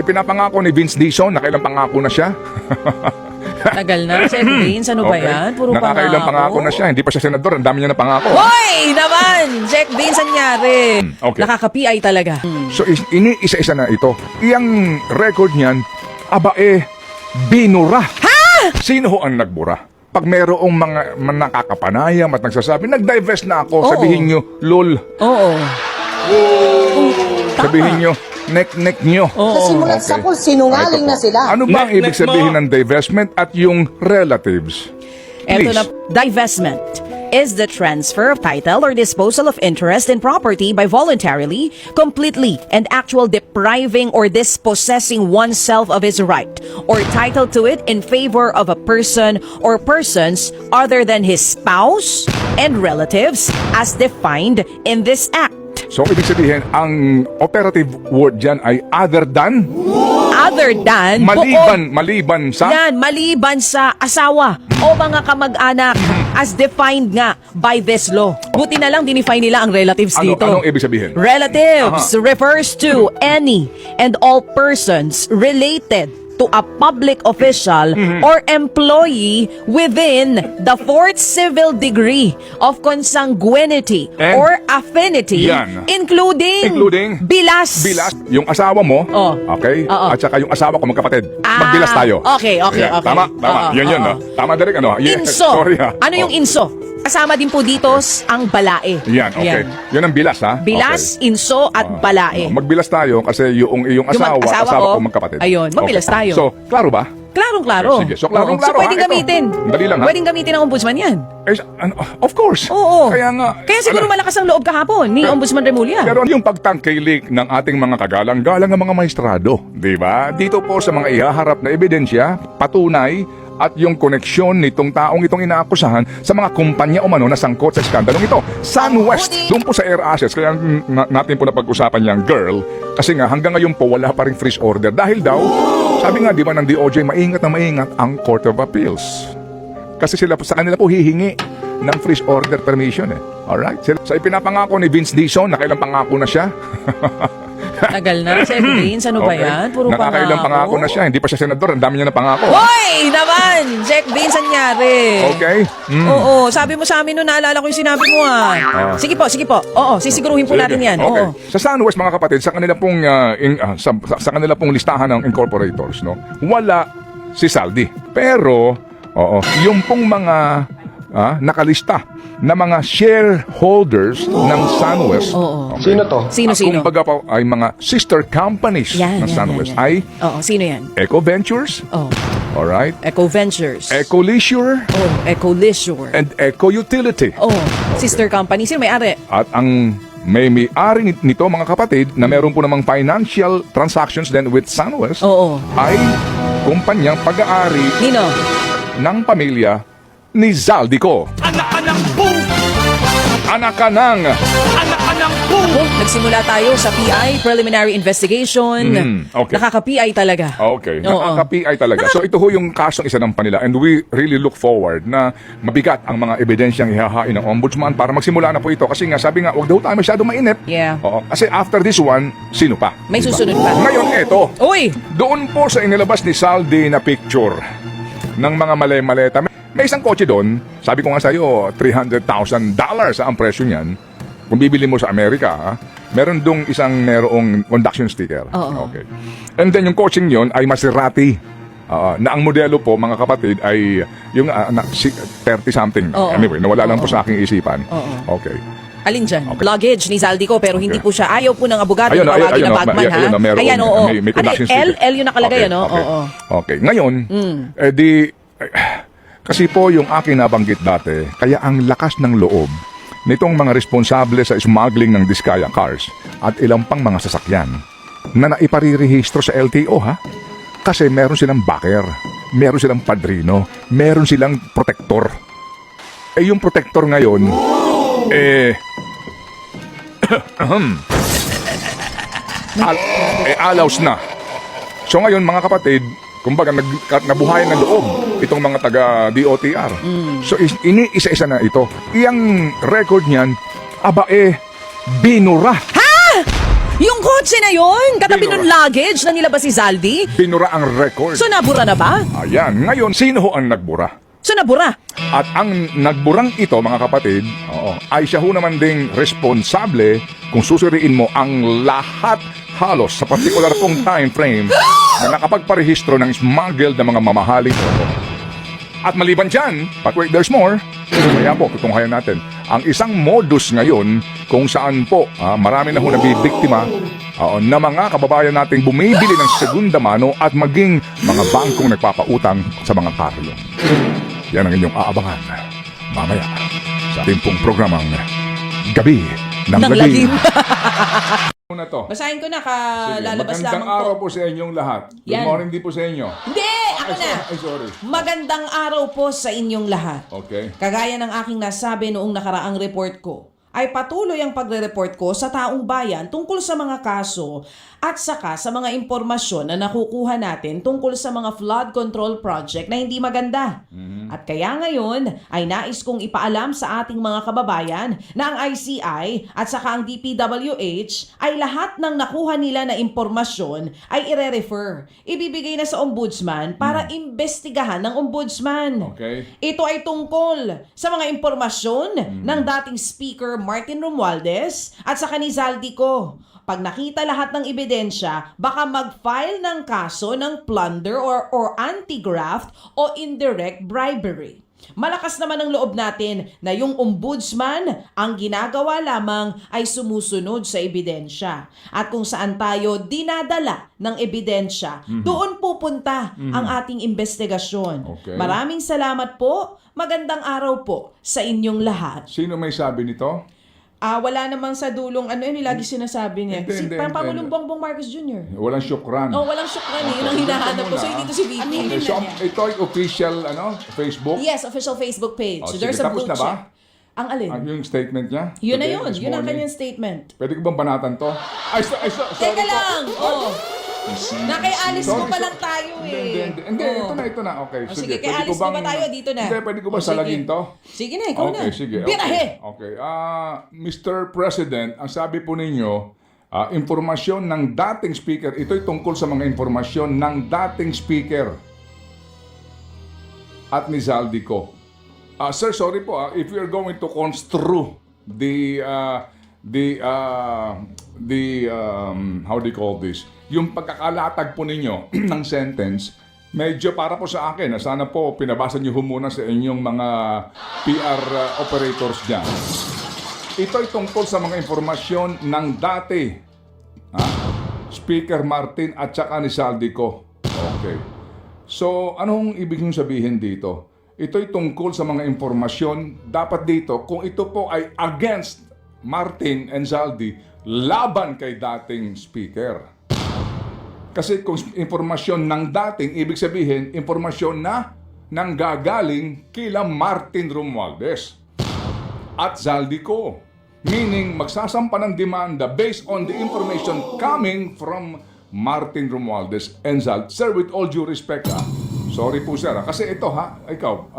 Pinapangako ni Vince Dizon, nakailang pangako na siya. Tagal na. Sir Vince, ano ba yan? Puro nakakailang pangako na siya. Hindi pa siya senador. Ang dami niya na pangako. Hoy! Naman! Jack Vince, anyari? Okay. Nakaka-PI talaga. So, isa-isa na ito. Iyang record niyan, binura. Ha? Sino ho ang nagbura? Pag mayroong mga nakakapanayam at nagsasabi, nag-divest na ako, Oo. sabihin nyo, lol. Oo. Sabihin nyo, neck nyo. Sa simulat sa pool, sinungaling na sila. Ano ba ang ibig sabihin ng divestment at yung relatives? Eto Please. na, divestment is the transfer of title or disposal of interest in property by voluntarily, completely, and actual depriving or dispossessing oneself of his right or title to it in favor of a person or persons other than his spouse and relatives as defined in this act. So, ibig sabihin, ang operative word dyan ay other than, Other than, maliban sa, yan, maliban sa asawa o mga kamag-anak as defined nga by this law. Buti na lang dinefine nila ang relatives dito. anong ibig sabihin? Relatives refers to any and all persons related to a public official or employee within the fourth civil degree of consanguinity And or affinity, yan. including bilas. Yung asawa mo, Oh. okay? Oo. At saka yung asawa ko magkapatid. Ah, Magbilas tayo. okay. Yan. Tama. Oo, Yun, oo. no? Tama, Derek, ano? Yes. Inso. Sorry, ha? Ano yung inso? Kasama din po dito ang balae. Yan, okay. Yun ang bilas, ha? Bilas, Okay. inso, at balae. Magbilas tayo kasi yung asawa asawa ko, ko magkapatid. ayun, magbilas tayo. So, klaro ba? Klarong-klaro. Sige. So, klarong-klaro, So, pwedeng ha? Ito. gamitin. Dali lang, ha? Pwedeng gamitin ng ombudsman yan. Of course. Oo. Kaya nga. Kaya siguro malakas ang loob kahapon ni Ombudsman Remulla. Pero yung pagtangkilik ng ating mga kagalang-galang ng mga maestrado, di ba? Dito po sa mga ihaharap na ebidensya, patunay, at yung koneksyon nitong taong itong inaakusahan sa mga kumpanya umano na sangkot sa skandalong ito. SunWest, doon po sa Air Assets, kaya natin po napag-usapan niyang girl, kasi nga hanggang ngayon po wala pa rin freeze order. Dahil daw, sabi nga di ba ng DOJ, maingat na maingat ang Court of Appeals. Kasi sila sa kanila po hihingi ng freeze order permission eh. Alright? Sa ipinapangako ni Vince Dizon, nakailang pangako na siya. Tagal na. Sir Vince, ano ba yan? Puro nakakailang pangako na siya. Hindi pa siya senador. Ang dami niya na pangako. Hoy! Naman! Jack Vince, anyari? Okay? Oo, sabi mo sa amin noon, naalala ko yung sinabi mo Sige po. Oo, sisiguruhin po natin yan. Okay. Oo. Sa SunWest, mga kapatid, sa kanila pong sa kanila pong listahan ng incorporators, no, wala si Saldi. Pero yung pong mga nakalista na mga shareholders ng SunWest. Oo. Sino to? Sino? Kumbaga po ay mga sister companies ng SunWest ay Oo, sino yan? Eco Ventures, Oh, alright, Eco Ventures. Eco Leisure, Eco Leisure. and Eco Utility. Sister company. Sino may-ari? At ang may-ari nito, mga kapatid, na meron po namang financial transactions then with SunWest Oo. ay kumpanyang pag-aari Nino? ng pamilya ni Zaldico. Anak ka ng Nagsimula tayo sa PI, Preliminary Investigation. okay. Nakaka-PI talaga. Okay, Oo. nakaka-PI talaga. So ito ho yung kasong isa ng panila, and we really look forward na mabigat ang mga ebidensyang ihahain ng ombudsman para magsimula na po ito. Kasi nga, sabi nga, huwag daw tayo masyado mainip. Yeah. Oo. Kasi after this one, sino pa? May Diba? susunod pa. Ngayon, eto. Uy! Doon po sa inilabas ni Saldi na picture ng mga male-maleta. May isang kotse doon, sabi ko nga sa'yo, $300,000 ang presyo niyan. Kung bibili mo sa Amerika, meron dong isang merong conduction sticker. Oo. Okay. And then yung coaching yon ay Maserati. Na ang modelo po, mga kapatid, ay yung 30-something. Oo. Anyway, nawala lang po sa aking isipan. Oo. Okay. Alin dyan? Luggage ni Zaldico, pero hindi po siya. Ayaw po ng abogado Ayun, na tawagin ayun, na Batman, ha? ayun, meron. Ayan, oo. May conduction sticker. L yung nakalagay, Okay, ano? okay. Oo. Okay. Ngayon, kasi po yung aking nabanggit dati, kaya ang lakas ng loob nitong mga responsable sa smuggling ng Diskaya cars at ilang pang mga sasakyan na naiparirehistro sa LTO, ha? Kasi meron silang backer, meron silang padrino, meron silang protector. Yung protector ngayon, allows na. So ngayon, mga kapatid, kumbaga nabuhayan ng loob itong mga taga DOTR. So isa-isa na ito. Iyang record niyan, binura. Ha? Yung kotse na yon, katabi Binura. ng luggage na nilabas si Zaldi. Binura ang record. So nabura na ba? Ayan, ngayon, sino ho ang nagbura? So nabura. At ang nagburang ito, mga kapatid, ay siya ho naman ding responsable kung susuriin mo ang lahat halos sa particular pong time frame na nakapagparehistro ng smuggled na mga mamahaling ito. At maliban dyan, but wait, there's more. Kaya po, tutunghayan natin. Ang isang modus ngayon kung saan po marami na ho nabibiktima na mga kababayan nating bumibili ng segunda mano at maging mga bangkong nagpapautang sa mga karlo. Yan ang inyong aabangan mamaya sa ating pong programang Gabi ng Ng Lagim. lagim. Muna to. Basahin ko na, Sige, lalabas magandang lamang araw po. po sa inyong lahat. Good Yan. morning din po sa inyo. Hindi! Ako na! Ay, sorry. Magandang araw po sa inyong lahat. Okay. Kagaya ng aking nasabi noong nakaraang report ko, ay patuloy ang pagre-report ko sa taong bayan tungkol sa mga kaso at saka sa mga impormasyon na nakukuha natin tungkol sa mga flood control project na hindi maganda. At kaya ngayon ay nais kong ipaalam sa ating mga kababayan na ang ICI at saka ang DPWH ay lahat ng nakuha nila na impormasyon ay ire-refer. Ibibigay na sa ombudsman para imbestigahan ng ombudsman. Okay. Ito ay tungkol sa mga impormasyon ng dating Speaker Martin Romualdez at sa ni Zaldico. Pag nakita lahat ng ebidensya, baka mag-file ng kaso ng plunder or anti-graft o indirect bribery. Malakas naman ang loob natin na yung ombudsman ang ginagawa lamang ay sumusunod sa ebidensya. At kung saan tayo dinadala ng ebidensya, doon pupunta ang ating investigasyon. Okay. Maraming salamat po. Magandang araw po sa inyong lahat. Sino may sabi nito? Wala namang sa dulong, yun lagi sinasabi niya. Hindi, Si hindi, Pangulong hindi. Bongbong Marcos Jr. Walang syukran. Oh, walang syukran eh. Yun ang hinahanap ko. So, hindi to si VP. Okay, so ito ay official Facebook? Yes, official Facebook page. Oh, There's sige. a Tapos blue na ba? check. Ang alin? Yung statement niya? Yun na Today, yun. this Yun ang morning? kanyang statement. Pwede ko bang banatan to? Sorry Teka po. lang! Oh. Nakay-alis Sorry, mo pa lang tayo eh. Hindi, Oh. ito na. Okay, Oh, sige. sige, kaya alis mo ba tayo? Dito na. Hindi, pwede ko ba Oh, sige. salagin to? Sige na, ikaw na. Okay, sige. Birahe! Okay. Mr. President, ang sabi po ninyo, impormasyon ng dating speaker, ito'y tungkol sa mga impormasyon ng dating speaker at ni Zaldico. Sir, sorry po, if we are going to construe how do you call this? Yung pagkakalatag po ninyo ng sentence, medyo para po sa akin, sana po pinabasa niyo muna sa inyong mga PR operators dyan. Ito ay tungkol sa mga impormasyon ng dati Speaker Martin at saka ni Zaldico. Okay. So, anong ibig niyong sabihin dito? Ito'y tungkol sa mga impormasyon dapat dito kung ito po ay against Martin and Zaldi laban kay dating speaker. Kasi kung impormasyon ng dating, ibig sabihin, impormasyon na nanggagaling kila Martin Romualdez at Zaldico. Meaning, magsasampa ng demanda based on the information coming from Martin Romualdez and Zaldico. Sir, with all due respect, sorry po sir, kasi ito ikaw,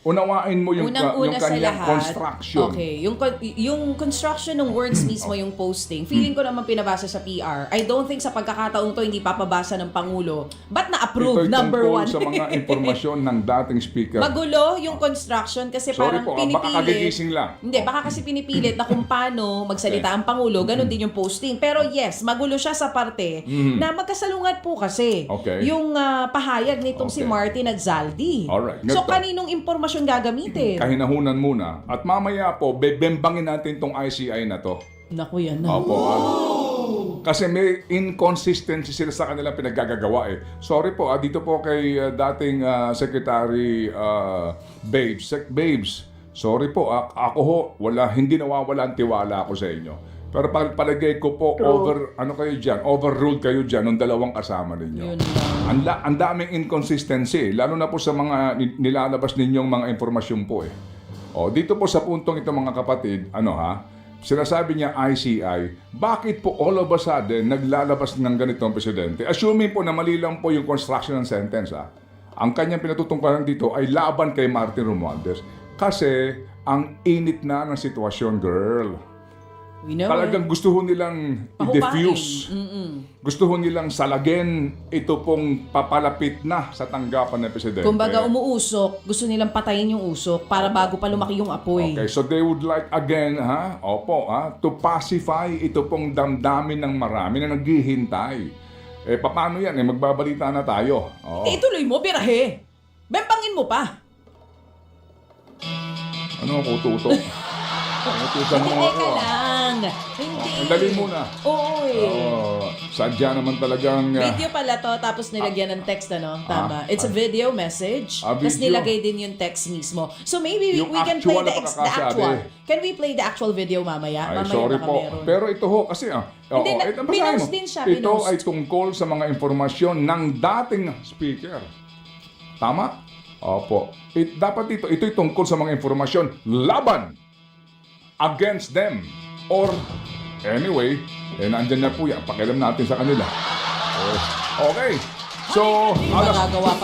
unawain mo yung Unang-una sa kanyang lahat, construction. Okay, yung construction ng words mismo, yung posting, feeling ko naman pinabasa sa PR. I don't think sa pagkakataong to hindi papabasa ng Pangulo. Ba't na-approve? Ito'y Number tungkol one. sa mga impormasyon ng dating speaker. Magulo yung construction kasi Sorry parang po, pinipilit. baka kagigising lang. Hindi, baka kasi pinipilit na kung paano magsalita ang Pangulo, ganun din yung posting. Pero yes, magulo siya sa parte na magkasalungat po kasi Okay. yung pahayag nitong si Okay. Martin at Zaldi. Alright, So ganito. kaninong impormasyon gagamitin? Kahinahunan muna. At mamaya po, bebembangin natin tong ICI na to. Naku yan na. Opo. Kasi may inconsistency sila sa kanilang pinaggagawa eh. Sorry po, dito po kay dating Secretary Babes. Sorry po, ako ho, hindi nawawala ang tiwala ko sa inyo. Pero palagay ko po, overruled kayo dyan ng dalawang kasama ninyo. Yun lang. Ang daming inconsistency, lalo na po sa mga nilalabas ninyong mga impormasyon po eh. Dito po sa puntong ito mga kapatid, sinasabi niya ICI, bakit po all of a sudden naglalabas ng ganitong presidente? Assuming po na mali lang po yung construction ng sentence ang kanyang pinatutungkalan dito ay laban kay Martin Romualdez. Kasi ang init na ng sitwasyon, girl. We know Talagang gusto ho nilang Pahupain. i-diffuse. Gusto ho nilang salagin ito pong papalapit na sa tanggapan ng Presidente. Kumbaga umuusok, gusto nilang patayin yung usok para bago pa lumaki yung apoy. Okay, so they would like again, to pacify ito pong damdamin ng marami na naghihintay. Paano yan? Magbabalita na tayo. Oo. Ituloy mo, birahe. Bempangin mo pa. Ano ang ututo? Utusan mo Hindi ako. ka lang. Hindi. Ang dali muna. Oo Sadya naman talagang... Video pala to, tapos nilagyan ng text, ano? Tama. It's a video message. Tapos video. nilagay din yung text mismo. So maybe Yung we can play actual the na pagkakasabi. actual. Can we play the actual video mamaya? Ay, Mamaya sorry baka po. meron. Pero ito ho, kasi Hindi, basahin pinost mo. din siya, Ito pinost. ay tungkol sa mga impormasyon ng dating speaker. Tama? Opo. Dapat ito'y tungkol sa mga informasyon laban against them. Or, anyway, nandyan na po yan. Pakialam natin sa kanila. Okay. So, Hindi magagawa pa